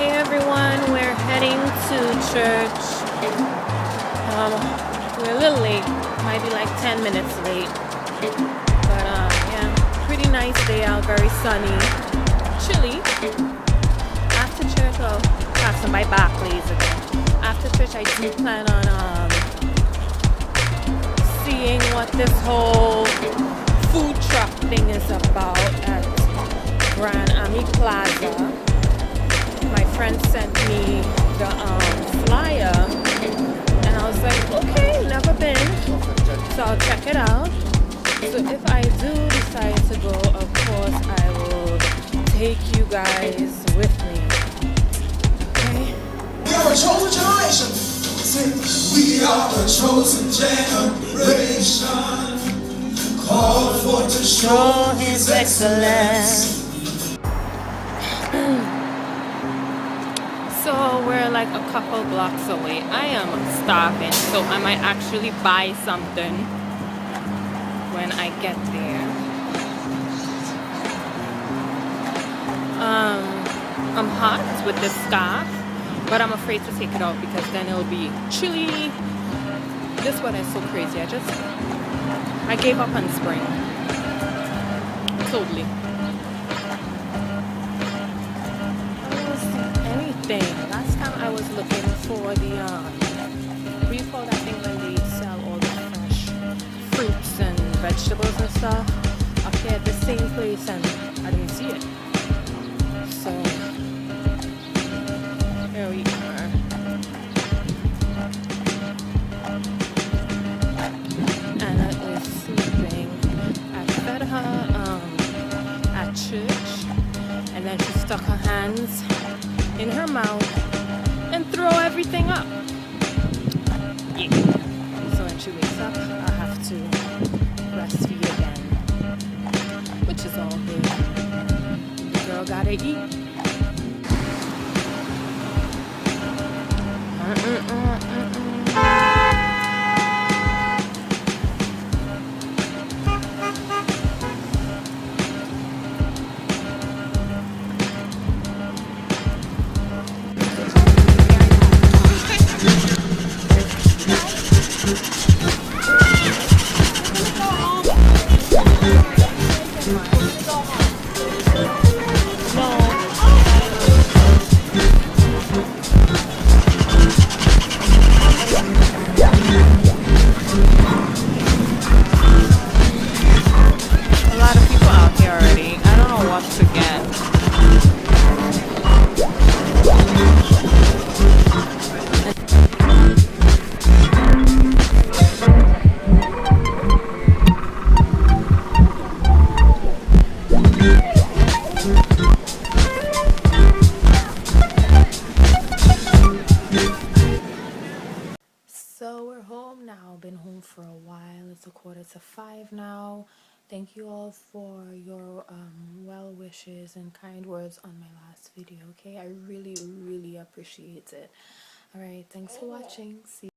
Hey everyone, we're heading to church. We're a little late, might be like 10 minutes late. But yeah, pretty nice day out, very sunny, chilly. After church, well, passing by Barclays again. After church, I do plan on seeing what this whole food truck thing is about at Grand Ami Plaza. My friend sent me the flyer, and I was like, okay, never been, so I'll check it out. So if I do decide to go, of course I will take you guys with me. Okay? We are a chosen generation. We are a chosen generation, called for to show His excellence. So we're like a couple blocks away. I am starving, so I might actually buy something when I get there. I'm hot with this scarf, but I'm afraid to take it off because then it'll be chilly. This weather is so crazy. I gave up on spring. Totally. Last time I was looking for the what do you call that thing when they sell all the fresh fruits and vegetables and stuff up here at the same place, and I didn't see it. So here we are. Anna is sleeping. I fed her at church, and then she stuck her hands in her mouth and throw everything up. Yeah. So when she wakes up, I'll have to breastfeed again, which is all good. The girl gotta eat. So we're home now. Been home for a while. It's 4:45 now. Thank you all for your well wishes and kind words on my last video. Okay, I really appreciate it. All right, thanks for watching. See you.